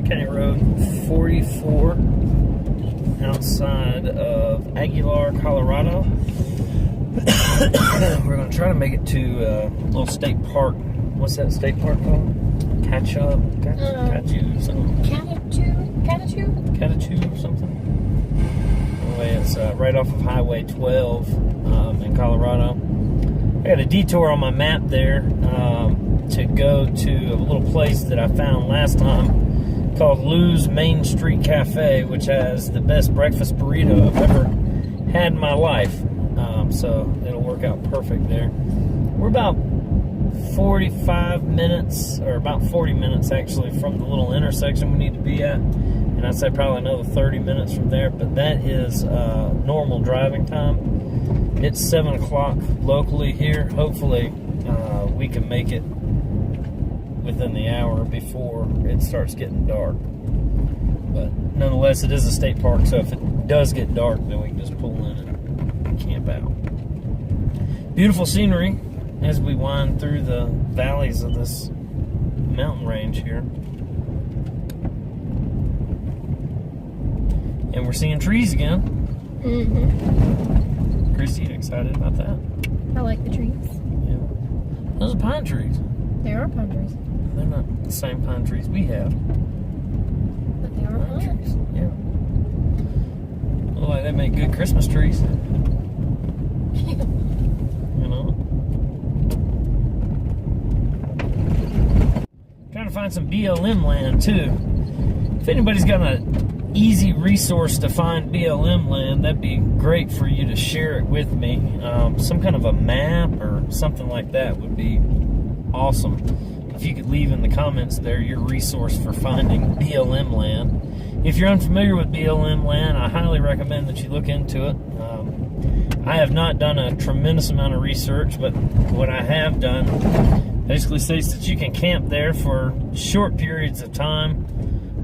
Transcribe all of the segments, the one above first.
on County Road 44 outside of Aguilar, Colorado. We're going to try to make it to a little state park. What's that state park called? 𝗬𝒂𝒏𝒈 something. 𝗬𝒂𝒏𝒈 something. Anyway, it's right off of Highway 12 in Colorado. I got a detour on my map there to go to a little place that I found last time called Lou's Main Street Cafe, which has the best breakfast burrito I've ever had in my life. So it'll work out perfect there. We're about 45 minutes, or about 40 minutes actually, from the little intersection we need to be at. And I'd say probably another 30 minutes from there, but that is normal driving time. It's 7 o'clock locally here. Hopefully we can make it within the hour before it starts getting dark. But nonetheless, it is a state park, so if it does get dark, then we can just pull in and camp out. Beautiful scenery as we wind through the valleys of this mountain range here. And we're seeing trees again. Mm-hmm. Christy, you excited about that? I like the trees. Yeah. Those are pine trees. They are pine trees. They're not the same pine trees we have. But they are pine trees. Yeah. Look like they make good Christmas trees. You know? Trying to find some BLM land too. If anybody's got an easy resource to find BLM land, that'd be great for you to share it with me. Some kind of a map or something like that would be awesome. If you could leave in the comments there your resource for finding BLM land. If you're unfamiliar with BLM land, I highly recommend that you look into it. I have not done a tremendous amount of research, but what I have done basically states that you can camp there for short periods of time,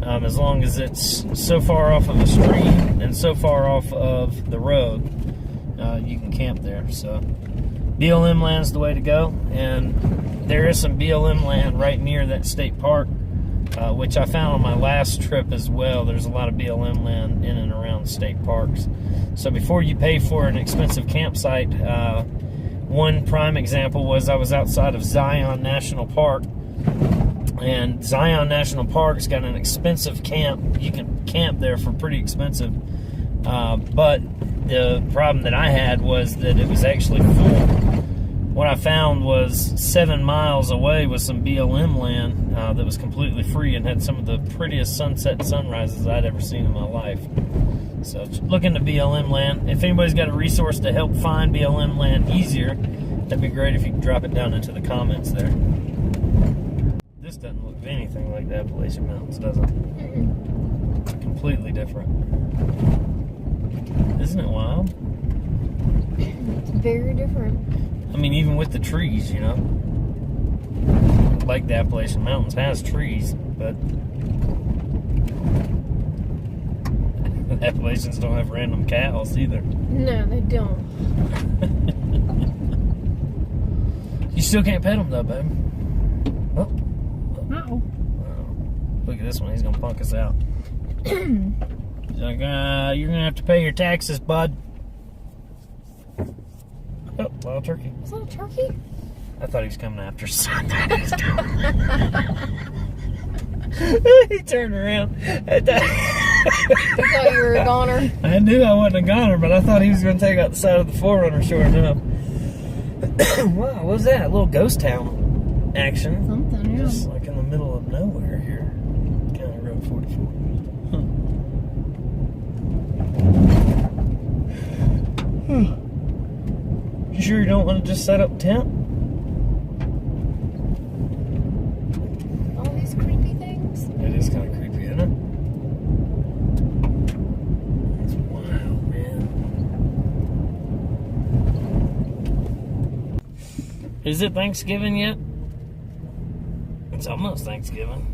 as long as it's so far off of a stream and so far off of the road, you can camp there. So BLM land's the way to go, and there is some BLM land right near that state park, which I found on my last trip as well. There's a lot of BLM land in and around state parks. So before you pay for an expensive campsite, one prime example was I was outside of Zion National Park, and Zion National Park's got an expensive camp. You can camp there for pretty expensive, but the problem that I had was that it was actually full. What I found was 7 miles away was some BLM land that was completely free and had some of the prettiest sunset and sunrises I'd ever seen in my life. So look into BLM land. If anybody's got a resource to help find BLM land easier, that'd be great if you could drop it down into the comments there. This doesn't look anything like the Appalachian Mountains, does it? It's completely different. Isn't it wild? It's very different. I mean, even with the trees, you know. Like the Appalachian Mountains has trees, but the Appalachians don't have random cows either. No, they don't. You still can't pet them though, babe. Oh. Uh-oh. Look at this one, he's gonna punk us out. He's like, you're gonna have to pay your taxes, bud. Oh, wild turkey. Is that a turkey? I thought he was coming after something. He turned around. I thought you were a goner. I knew I wasn't a goner, but I thought he was going to take out the side of the Forerunner, sure enough. Wow, what was that? A little ghost town action. Something, yeah. Just like in the middle of nowhere here. County Road 44. Huh. You sure you don't want to just set up tent? All these creepy things. It is kind of creepy, isn't it? It's wild, man. Is it Thanksgiving yet? It's almost Thanksgiving.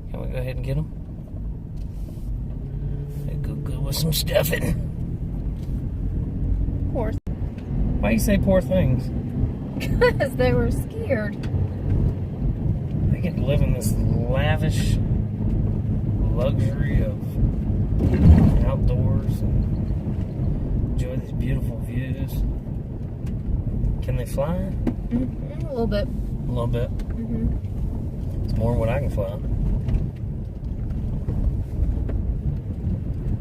Can we go ahead and get them? They go good with some stuffing. Of course. Why you say poor things? Because they were scared. They get to live in this lavish luxury of outdoors and enjoy these beautiful views. Can they fly? Mm-hmm. A little bit. A little bit. Mm-hmm. It's more than what I can fly.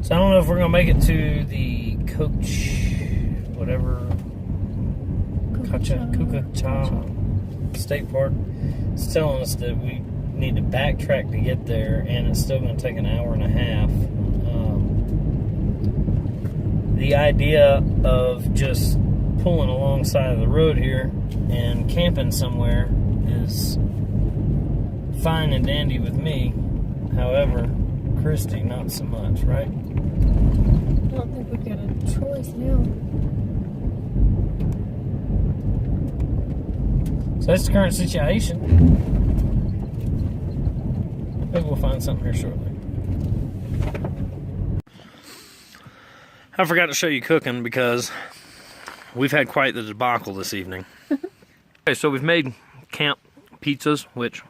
So I don't know if we're gonna make it to the 𝗬𝒂𝒏𝒈 State Park. It's telling us that we need to backtrack to get there, and it's still going to take an hour and a half. The idea of just pulling alongside of the road here and camping somewhere is fine and dandy with me. However, Christy, not so much, right? I don't think we've got a choice now. So that's the current situation. Maybe we'll find something here shortly. I forgot to show you cooking because we've had quite the debacle this evening. Okay, so we've made camp pizzas, which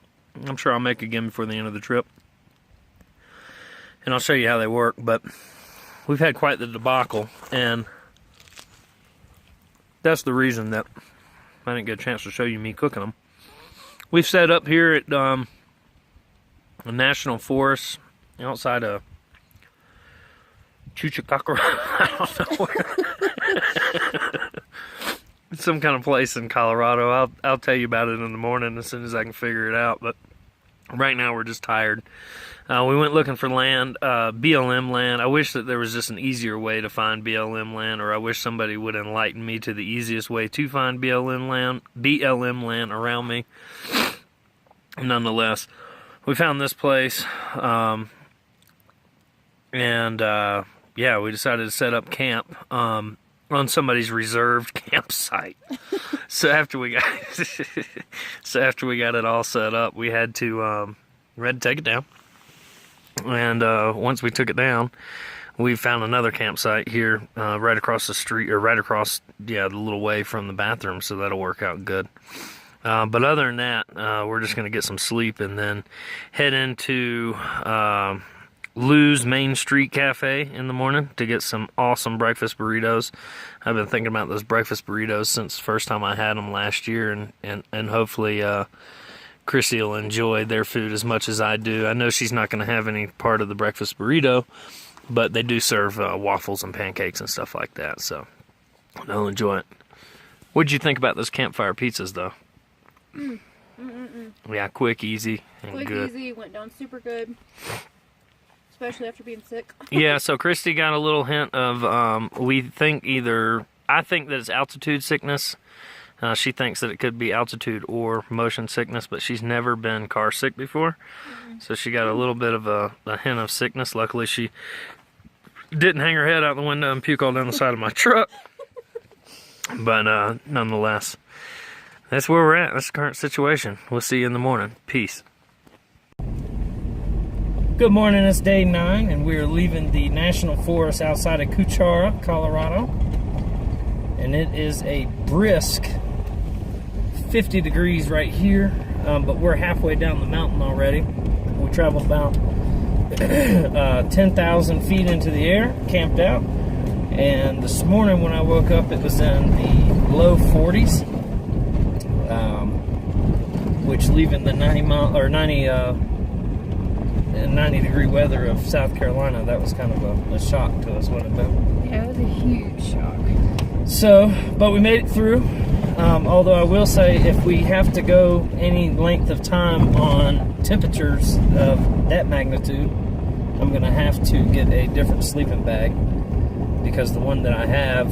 I'm sure I'll make again before the end of the trip. And I'll show you how they work, but we've had quite the debacle, and that's the reason that I didn't get a chance to show you me cooking them. We've set up here at a national forest outside of 𝗬𝒂𝒏𝒈. I don't know where. Some kind of place in Colorado. I'll tell you about it in the morning as soon as I can figure it out. But right now we're just tired. We went looking for land, BLM land. I wish that there was just an easier way to find BLM land, or I wish somebody would enlighten me to the easiest way to find BLM land around me. Nonetheless, we found this place, yeah, we decided to set up camp on somebody's reserved campsite. So after we got it all set up, we had to take it down. And once we took it down, we found another campsite here right across the street, or right across, the little way from the bathroom, so that'll work out good. But other than that, we're just going to get some sleep and then head into 𝗬𝒍𝒐𝒏𝒈 Cafe in the morning to get some awesome breakfast burritos. I've been thinking about those breakfast burritos since the first time I had them last year, and hopefully Chrissy will enjoy their food as much as I do. I know she's not going to have any part of the breakfast burrito, but they do serve waffles and pancakes and stuff like that, so they'll enjoy it. What'd you think about those campfire pizzas, though? Yeah, quick, easy, and good. Quick, easy, went down super good. Especially after being sick. Yeah, so Christy got a little hint of, I think that it's altitude sickness. She thinks that it could be altitude or motion sickness, but she's never been car sick before. So she got a little bit of a hint of sickness. Luckily, she didn't hang her head out the window and puke all down the side of my truck. But nonetheless, that's where we're at. That's the current situation. We'll see you in the morning. Peace. Good morning, it's day 9, and we're leaving the national forest outside of Cuchara, Colorado. And it is a brisk 50 degrees right here, but we're halfway down the mountain already. We traveled about 10,000 feet into the air, camped out, and this morning when I woke up, it was in the low 40s, which leaving the 90 degree weather of South Carolina, that was kind of a shock to us, wasn't it? Yeah, it was a huge shock. So, but we made it through. Although I will say, if we have to go any length of time on temperatures of that magnitude, I'm going to have to get a different sleeping bag, because the one that I have,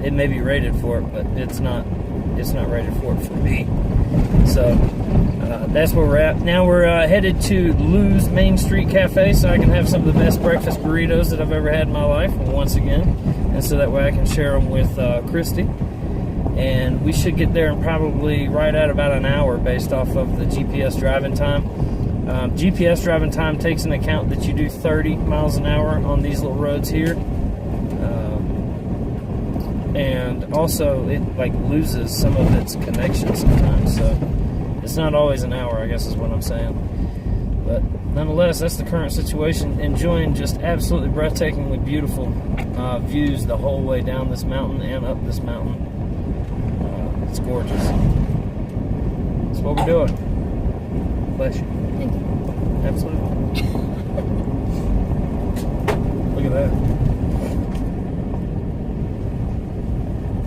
it may be rated for it, but it's not rated for it for me. So that's where we're at. Now we're headed to 𝗬𝒍𝒐𝒏𝒈 Cafe so I can have some of the best breakfast burritos that I've ever had in my life once again, and so that way I can share them with Christy. And we should get there in probably right at about an hour based off of the GPS driving time. GPS driving time takes into account that you do 30 miles an hour on these little roads here. And also it loses some of its connection sometimes, so it's not always an hour, I guess is what I'm saying. But nonetheless, that's the current situation. Enjoying just absolutely breathtakingly beautiful views the whole way down this mountain and up this mountain. It's gorgeous. That's what we're doing. Bless you. Thank you. Absolutely. Look at that.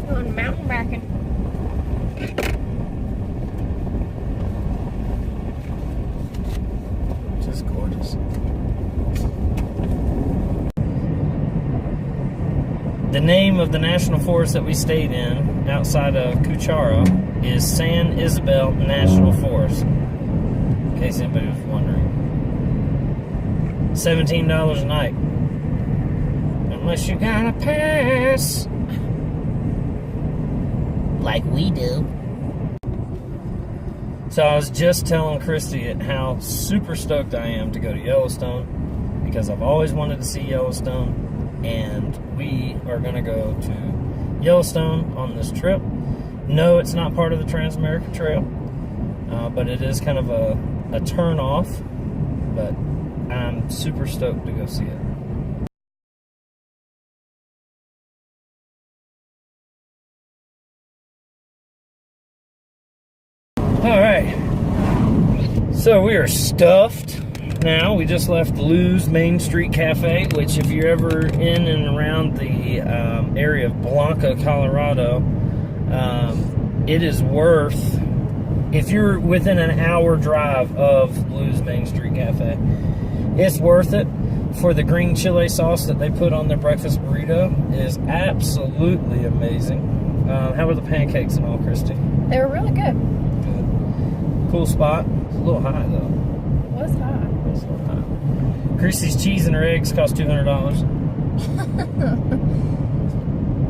Going mountain biking. Just gorgeous. The name of the national forest that we stayed in outside of Cuchara is 𝑨𝒍𝒐𝒏𝒈 National Forest. In case anybody was wondering. $17 a night. Unless you got a pass. Like we do. So I was just telling Christy how super stoked I am to go to Yellowstone, because I've always wanted to see Yellowstone, and we are going to go to Yellowstone on this trip. No, it's not part of the Trans-America Trail, but it is kind of a turn off, but I'm super stoked to go see it. All right, so we are stuffed now. We just left Lou's Main Street Cafe, which if you're ever in and around the area of 𝑍𝒍𝒐𝒏𝒈, Colorado, it is worth, if you're within an hour drive of Lou's Main Street Cafe, it's worth it for the green chile sauce that they put on their breakfast burrito. It is absolutely amazing. How were the pancakes and all, Christy? They were really good. Cool spot. It's a little high though. It was hot. It's a little high. Christy's cheese and her eggs cost $200.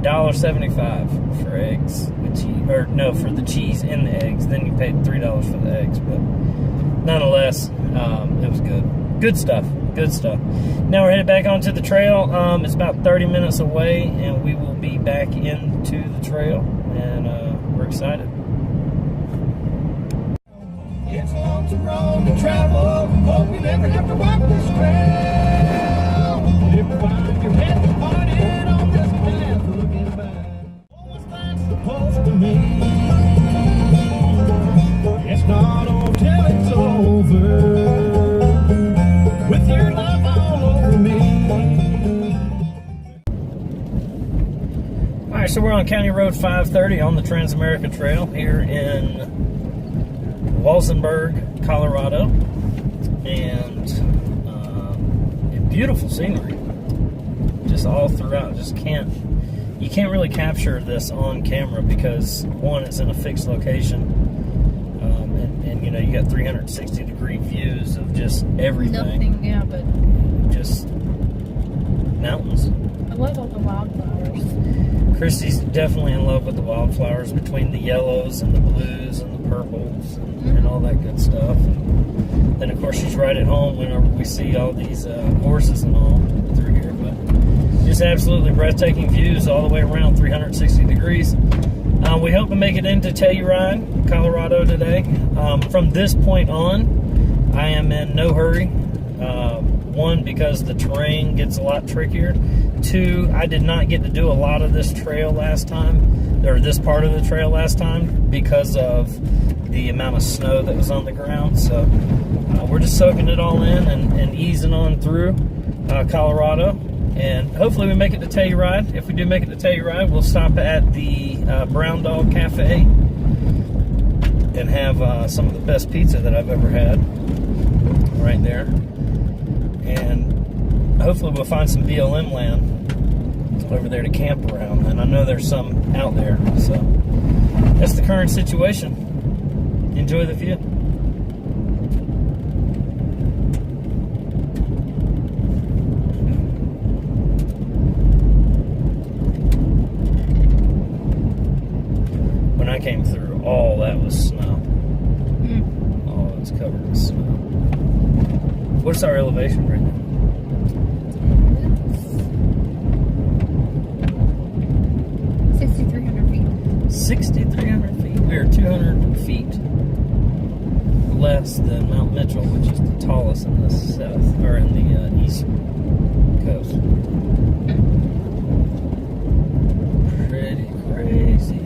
$1.75 for eggs with cheese, or no, for the cheese and the eggs. Then you paid $3 for the eggs, but nonetheless, it was good. Good stuff. Good stuff. Now we're headed back onto the trail. It's about 30 minutes away, and we will be back into the trail, and we're excited. It's a long road to travel. Hope you never have to walk this trail. If you find your head departed on this path, looking back, what was that supposed to mean? It's not until it's over, with your love all over me. All right, so we're on County Road 530 on the Trans-America Trail here in 𝑨𝒍𝒐𝒏𝒈, Colorado, and beautiful scenery just all throughout. You can't really capture this on camera because one, it's in a fixed location, and you know, you got 360-degree views of just everything. Nothing, yeah, but just mountains. I love all the wildflowers. Christy's definitely in love with the wildflowers, between the yellows and the blues and the purples and all that good stuff. And then of course she's right at home whenever we see all these horses and all through here. But just absolutely breathtaking views all the way around, 360 degrees. We hope to make it into 𝒬𝒑, Colorado today. From this point on, I am in no hurry. One, because the terrain gets a lot trickier. Two, I did not get to do a lot of this trail last time, or this part of the trail last time, because of the amount of snow that was on the ground. So we're just soaking it all in and easing on through Colorado. And hopefully we make it to 𝒬𝒑. If we do make it to 𝒬𝒑, we'll stop at the Brown Dog Cafe and have some of the best pizza that I've ever had right there. And hopefully we'll find some BLM land over there to camp around. And I know there's some out there. So that's the current situation. Enjoy the view. When I came through, all that was snow. All it was covered in snow. What's our elevation right now? 6,300 feet. 6,300 feet. We are 200 feet less than Mount Mitchell, which is the tallest else in the south, or in the east coast. Pretty crazy.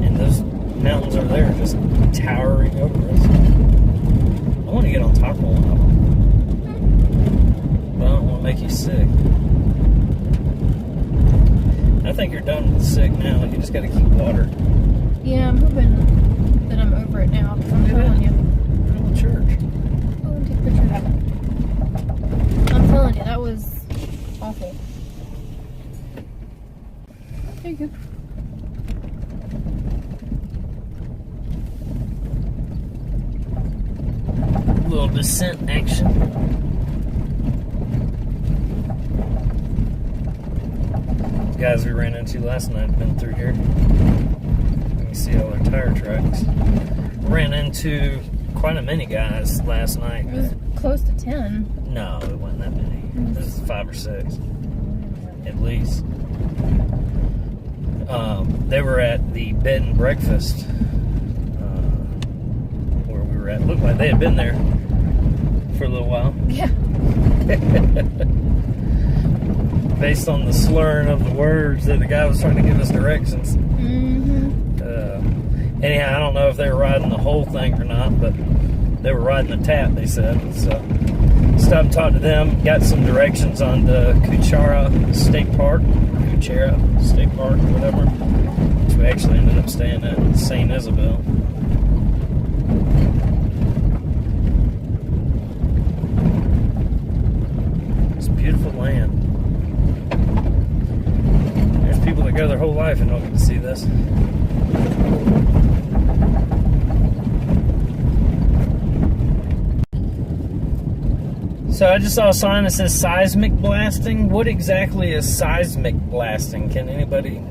And those mountains over there are just towering over us. I want to get on top of one of them, but I don't want to make you sick. I think you're done with sick now. You just got to keep water. Yeah, I'm hoping that I'm over it now. I'm telling you. Go to church. Oh, take a picture of that. I'm telling you, that was awful. There you go. Little descent action. The guys we ran into last night have been through here. You can see all their tire tracks. Ran into quite a many guys last night. It was close to 10. No, it wasn't that many. It was 5 or 6, at least. They were at the bed and breakfast where we were at. Looked like they had been there for a little while. Yeah. Based on the slurring of the words that the guy was trying to give us directions. Anyhow, I don't know if they were riding the whole thing or not, but they were riding the tap, they said. So stopped and talked to them, got some directions on the Cuchara State Park, Cuchara State Park or whatever, which we actually ended up staying at 𝑍𝒍𝒐𝒏𝒈. It's beautiful land. There's people that go their whole life and don't get to see this. So I just saw a sign that says seismic blasting. What exactly is seismic blasting? Can anybody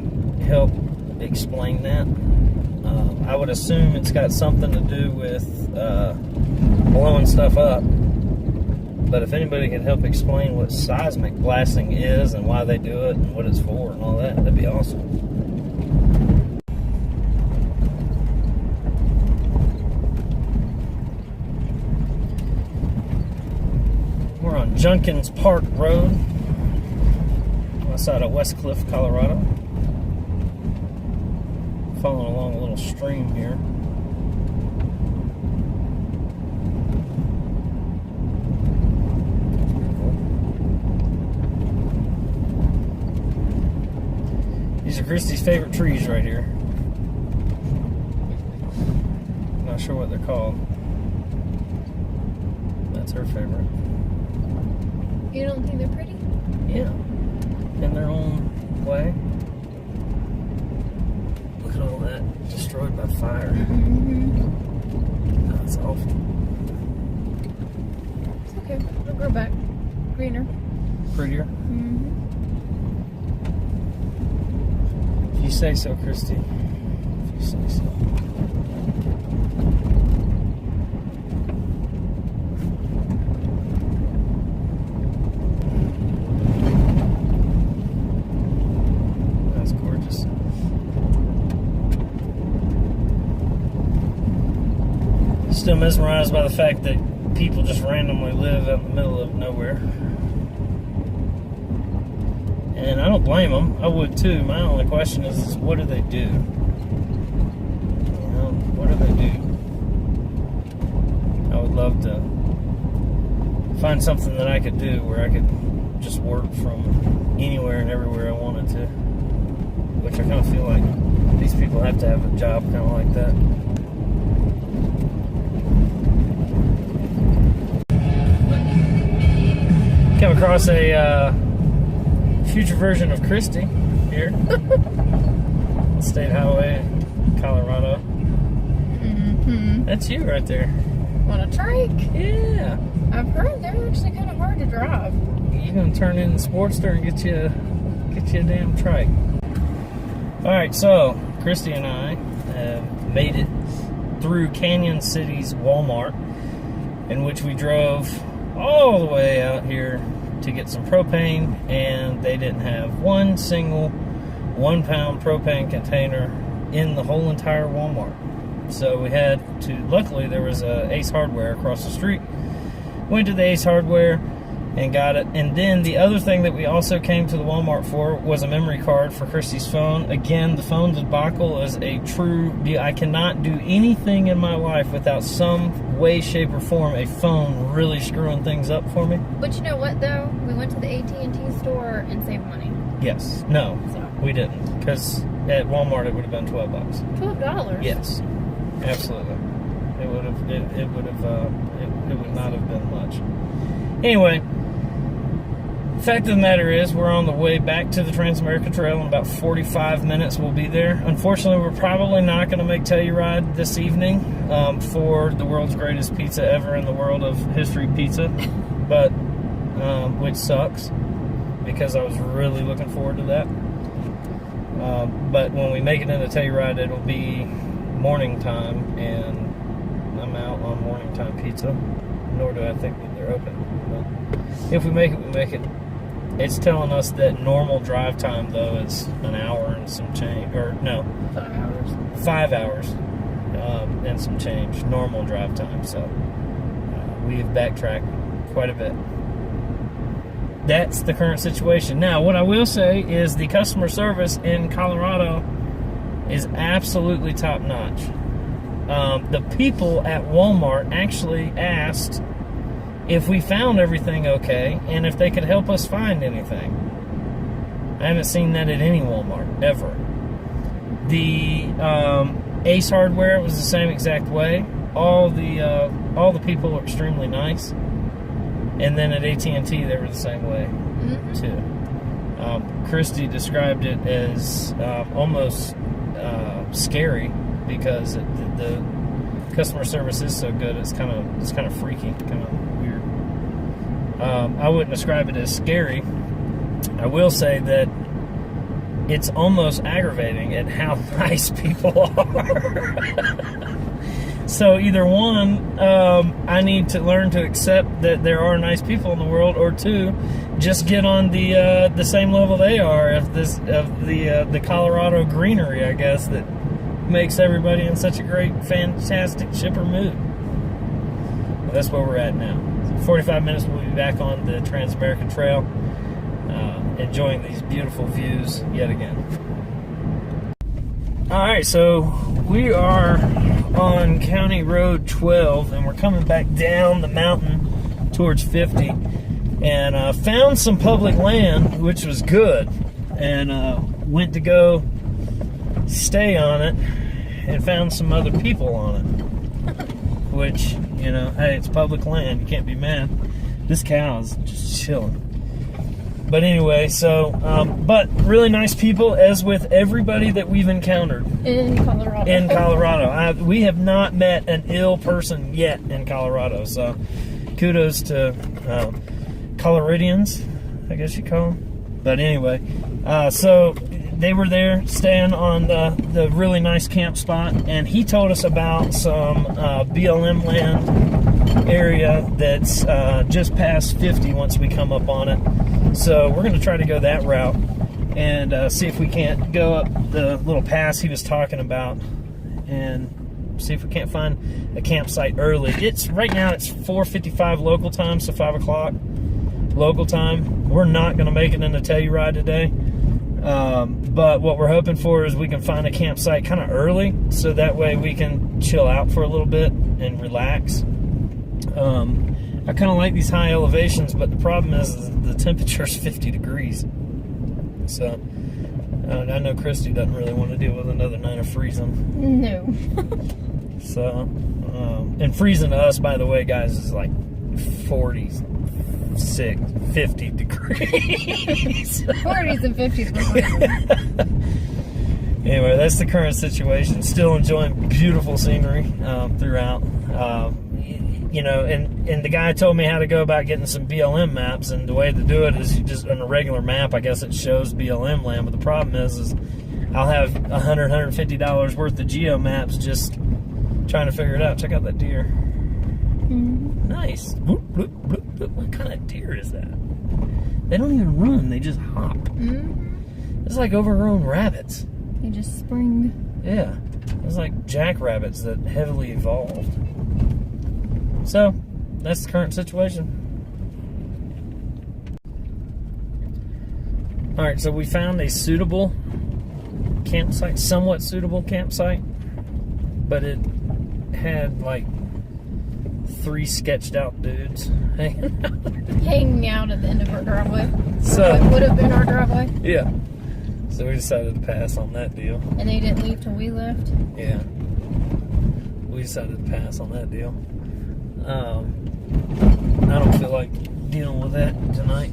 help explain that? I would assume it's got something to do with blowing stuff up. But if anybody can help explain what seismic blasting is and why they do it and what it's for and all that, that'd be awesome. We're on Junkins Park Road, outside of 𝑨𝒍𝒐𝒏𝒈, Colorado. Following along a little stream here. These are Christy's favorite trees right here. Not sure what they're called. That's her favorite. You don't think they're pretty? Yeah, in their own way. Look at all that destroyed by fire. That's awful. It's okay. It'll grow back. Greener. Prettier? If you say so, Christy. If you say so. Still mesmerized by the fact that people just randomly live out in the middle of nowhere. And I don't blame them. I would too. My only question is what do they do? You know, what do they do? I would love to find something that I could do where I could just work from anywhere and everywhere I wanted to. Which I kind of feel like these people have to have a job kind of like that. Come across a future version of Christy here. State Highway, Colorado. That's you right there. On a trike? Yeah. I've heard they're actually kind of hard to drive. You're gonna turn in the Sportster and get you a damn trike. All right, so Christy and I have made it through Canyon City's Walmart, in which we drove all the way out here to get some propane, and they didn't have one single 1-pound propane container in the whole entire Walmart. So we had to, luckily there was a Ace Hardware across the street. Went to the Ace Hardware and got it. And then the other thing that we also came to the Walmart for was a memory card for Christy's phone. Again, the phone debacle is a true deal. I cannot do anything in my life without some way, shape, or form a phone really screwing things up for me. But you know what, though? We went to the AT&T store and saved money. Yes. No, So. we didn't. Because at Walmart it would have been $12. $12? Yes. Absolutely. It would have. It would not have been much. Anyway. Fact of the matter is, we're on the way back to the Trans-America Trail. In about 45 minutes, we'll be there. Unfortunately, we're probably not going to make Telluride this evening for the world's greatest pizza ever in the world of history pizza, but which sucks because I was really looking forward to that. But when we make it into Telluride, it'll be morning time, and I'm out on morning time pizza. Nor do I think that they're open. But if we make it, we make it. It's telling us that normal drive time, though, is an hour and some change. Or, no. 5 hours. 5 hours and some change. Normal drive time. So, we have backtracked quite a bit. That's the current situation. Now, what I will say is the customer service in Colorado is absolutely top-notch. The people at Walmart actually asked if we found everything okay, and if they could help us find anything. I haven't seen that at any Walmart, ever. The Ace Hardware was the same exact way. All the people were extremely nice. And then at AT&T, they were the same way, too. Christy described it as almost scary, because the customer service is so good. It's kind of freaky, kind of weird. I wouldn't describe it as scary. I will say that it's almost aggravating at how nice people are. So either one, I need to learn to accept that there are nice people in the world, or two, just get on the same level they are of the Colorado greenery, I guess, that makes everybody in such a great, fantastic shipper mood. Well, that's where we're at now. So 45 minutes, we'll be back on the Trans-America Trail, enjoying these beautiful views yet again. Alright, so we are on County Road 12, and we're coming back down the mountain towards 50, and found some public land, which was good, and went to go stay on it, and found some other people on it, which, you know, hey, it's public land, you can't be mad. This cow is just chilling. But anyway, so, but really nice people, as with everybody that we've encountered. In Colorado. In Colorado. We have not met an ill person yet in Colorado, so kudos to Coloridians, I guess you call them. But anyway, so they were there staying on the really nice camp spot, and he told us about some BLM land area that's just past 50 once we come up on it. So we're going to try to go that route and see if we can't go up the little pass he was talking about, and see if we can't find a campsite early. Right now it's 4:55 local time, so 5 o'clock local time. We're not going to make it into Telluride today, but what we're hoping for is we can find a campsite kind of early, so that way we can chill out for a little bit and relax. I kind of like these high elevations, but the problem is the temperature's 50 degrees. So, I know Christy doesn't really want to deal with another night of freezing. No. So, and freezing to us, by the way, guys, is like 46, 50 degrees. 40s and 50s. Anyway, that's the current situation. Still enjoying beautiful scenery throughout. You know, and the guy told me how to go about getting some BLM maps, and the way to do it is you just, on a regular map, I guess it shows BLM land, but the problem is I'll have $100, $150 worth of geo maps just trying to figure it out. Check out that deer. Mm-hmm. Nice. Bloop, bloop, bloop, bloop. What kind of deer is that? They don't even run, they just hop. Mm-hmm. It's like overgrown rabbits. They just spring. Yeah, it's like jackrabbits that heavily evolved. So, that's the current situation. Alright, so we found a suitable campsite, somewhat suitable campsite, but it had like 3 sketched out dudes hanging out at the end of our driveway. So, What would have been our driveway. yeah. So we decided to pass on that deal. And they didn't leave till we left. Yeah. We decided to pass on that deal. I don't feel like dealing with that tonight.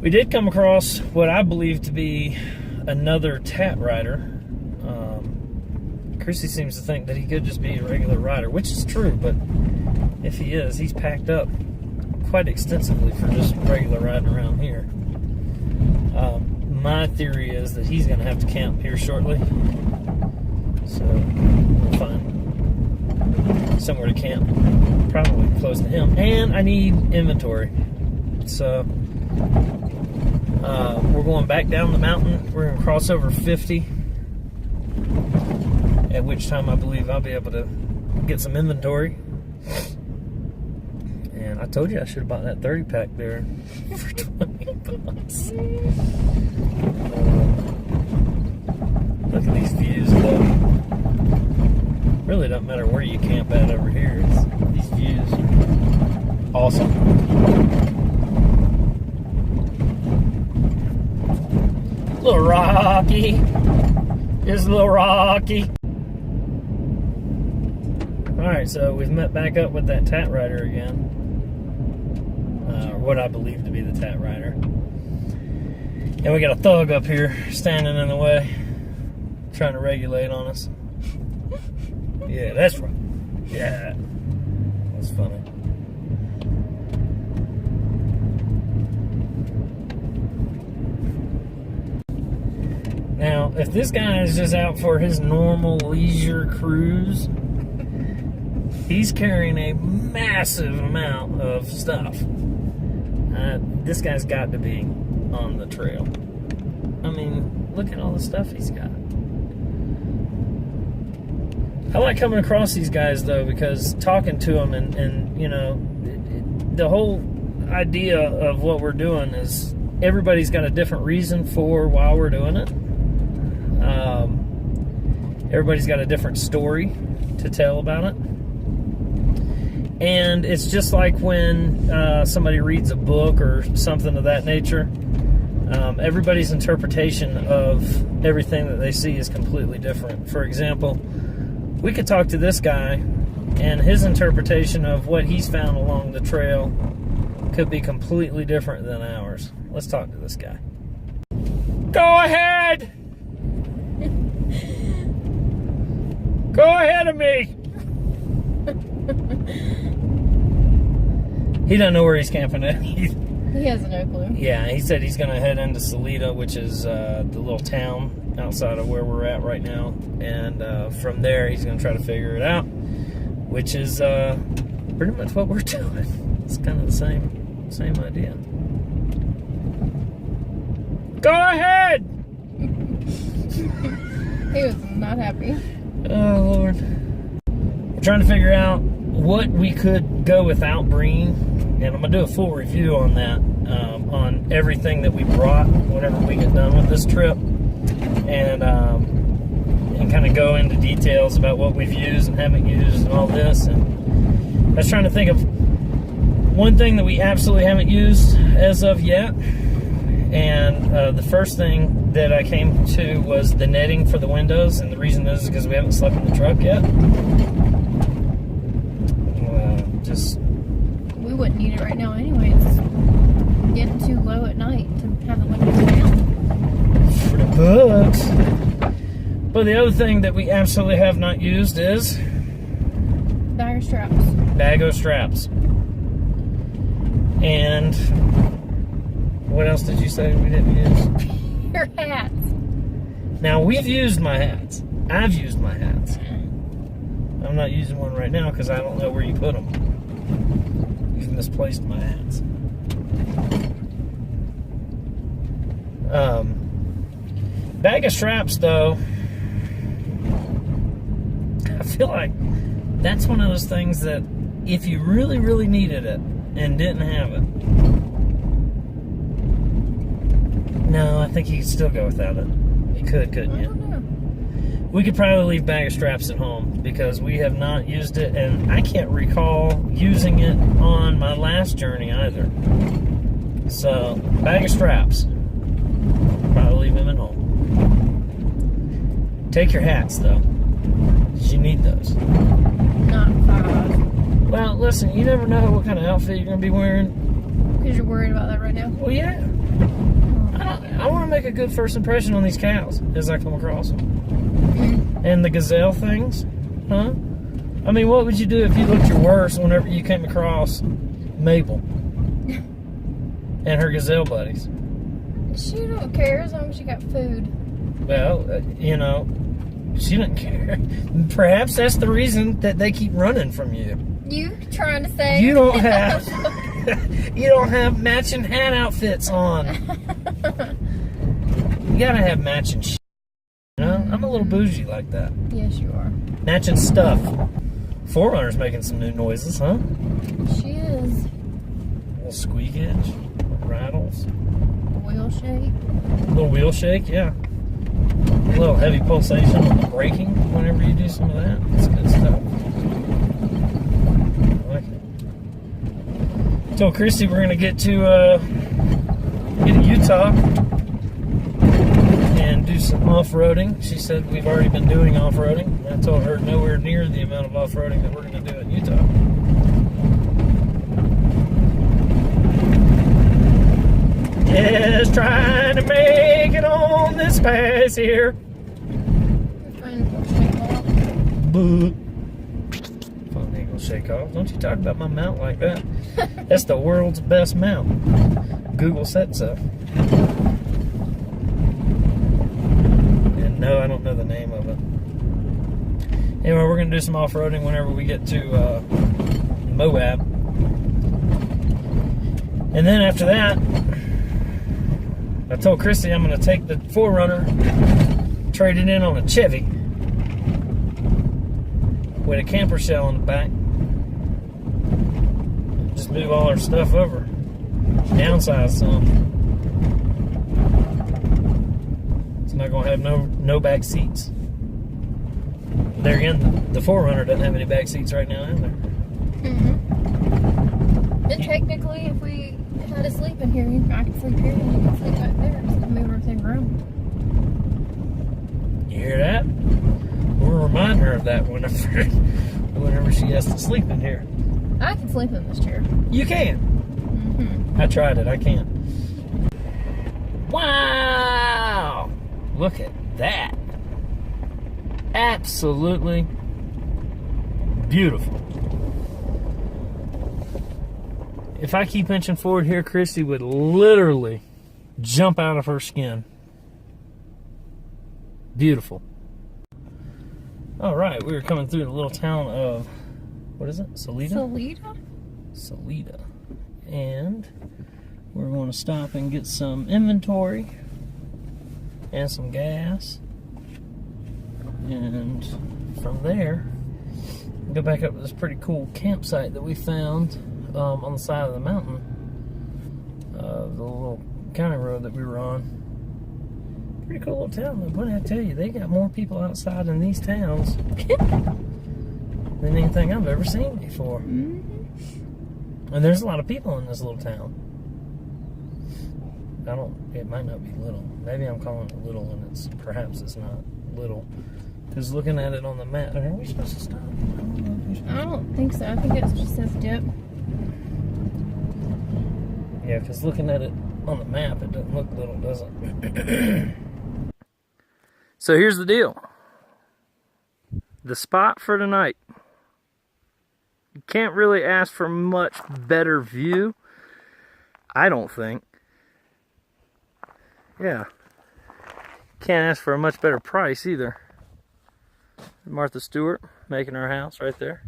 We did come across what I believe to be another tat rider. Chrissy seems to think that he could just be a regular rider, which is true, but if he is, he's packed up quite extensively for just regular riding around here. My theory is that he's going to have to camp here shortly, so we'll find somewhere to camp, probably close to him. And I need inventory, so we're going back down the mountain. We're going to cross over 50, at which time I believe I'll be able to get some inventory. And I told you I should have bought that 30 pack there for $20. Look at these views, though. Really doesn't matter where you camp at over here. These views are awesome. A little rocky. Just a little rocky. Alright, so we've met back up with that tat rider again. Or what I believe to be the tat rider. And we got a thug up here standing in the way, trying to regulate on us. Yeah, that's right. Yeah. That's funny. Now, if this guy is just out for his normal leisure cruise, he's carrying a massive amount of stuff. This guy's got to be on the trail. I mean, look at all the stuff he's got. I like coming across these guys, though, because talking to them and you know, the whole idea of what we're doing is everybody's got a different reason for why we're doing it. Everybody's got a different story to tell about it. And it's just like when somebody reads a book or something of that nature. Everybody's interpretation of everything that they see is completely different. For example, we could talk to this guy, and his interpretation of what he's found along the trail could be completely different than ours. Let's talk to this guy. Go ahead! Go ahead of me! He doesn't know where he's camping at. He has no clue. Yeah, he said he's going to head into Salida, which is the little town outside of where we're at right now. And from there, he's going to try to figure it out, which is pretty much what we're doing. It's kind of the same idea. Go ahead! He was not happy. Oh, Lord. We're trying to figure out what we could go without bringing, and I'm going to do a full review on that, on everything that we brought whenever we get done with this trip, and kind of go into details about what we've used and haven't used and all this. And I was trying to think of one thing that we absolutely haven't used as of yet, and the first thing that I came to was the netting for the windows, and the reason is because we haven't slept in the truck yet. We wouldn't need it right now anyway. It's getting too low at night to have the windows down. For the bugs. But the other thing that we absolutely have not used is Bag of straps. Bag of straps. And what else did you say we didn't use? Your hats. Now, we've used my hats. I've used my hats. I'm not using one right now because I don't know where you put them. You've misplaced my hats. Bag of straps, though, feel like that's one of those things that if you really, really needed it and didn't have it, no, I think you could still go without it. You could, couldn't you? I don't know. We could probably leave bag of straps at home because we have not used it, and I can't recall using it on my last journey either. So, bag of straps. Probably leave them at home. Take your hats, though, because you need those. Not 5. Well, listen, you never know what kind of outfit you're going to be wearing. Because you're worried about that right now? Well, yeah. I want to make a good first impression on these cows as I come across them. And the gazelle things, huh? I mean, what would you do if you looked your worst whenever you came across Mabel and her gazelle buddies? She don't care as long as she got food. Well, you know, she doesn't care. Perhaps that's the reason that they keep running from you. You trying to say You don't have you don't have matching hat outfits on. You gotta have matching shit. You know, I'm a little bougie like that. Yes, you are. Matching stuff. 4Runner's making some new noises, huh? She is. Little squeakage, rattles, Wheel shake. little wheel shake, yeah. A little heavy pulsation on the braking whenever you do some of that. That's good stuff. I like it. Told Christy we're gonna get to Utah and do some off-roading. She said we've already been doing off-roading. I told her nowhere near the amount of off-roading that we're gonna do in Utah. Just trying to make it on this pass here. Boo. Phone ain't gonna shake off. Don't you talk about my mount like that. That's the world's best mount. Google said so. And no, I don't know the name of it. Anyway, we're gonna do some off-roading whenever we get to Moab. And then after that, I told Christy I'm going to take the 4Runner, trade it in on a Chevy with a camper shell on the back. Just move all our stuff over. Downsize some. It's not going to have no back seats. There again, the 4Runner doesn't have any back seats right now either. And technically, if we had to sleep in here, I could sleep here and you could sleep back there. Just to move everything around. You hear that? We'll remind her of that whenever she has to sleep in here. I can sleep in this chair. You can. I tried it. I can't. Wow! Look at that. Absolutely beautiful. If I keep inching forward here, Christy would literally jump out of her skin. Beautiful. All right, we were coming through the little town of, what is it? Salida? Salida? Salida. And we're going to stop and get some inventory and some gas. And from there, go back up to this pretty cool campsite that we found on the side of the mountain, the little county road that we were on. Pretty cool little town. What did I tell you? They got more people outside in these towns than anything I've ever seen before. And there's a lot of people in this little town. It might not be little. Maybe I'm calling it little and perhaps it's not little. Because looking at it on the map, are we supposed to stop? I don't think so. I think it just says dip. Yeah, because looking at it on the map, it doesn't look little, does it? So here's the deal. The spot for tonight. You can't really ask for much better view, I don't think. Yeah. Can't ask for a much better price either. Martha Stewart making her house right there.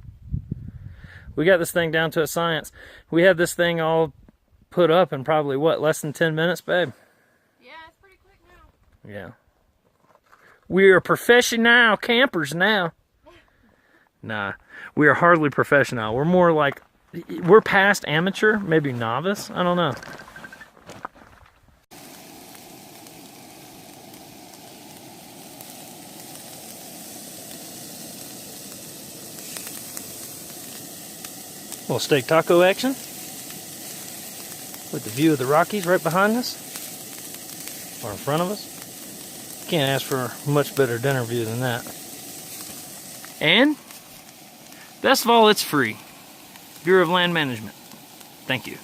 We got this thing down to a science. We had this thing all put up in probably, what, less than 10 minutes, babe? Yeah, it's pretty quick now. Yeah. We are professional campers now. Nah, we are hardly professional. We're more like, we're past amateur, maybe novice. I don't know. Little steak taco action with the view of the Rockies right behind us or in front of us. Can't ask for a much better dinner view than that. And best of all, it's free. Bureau of Land Management. Thank you.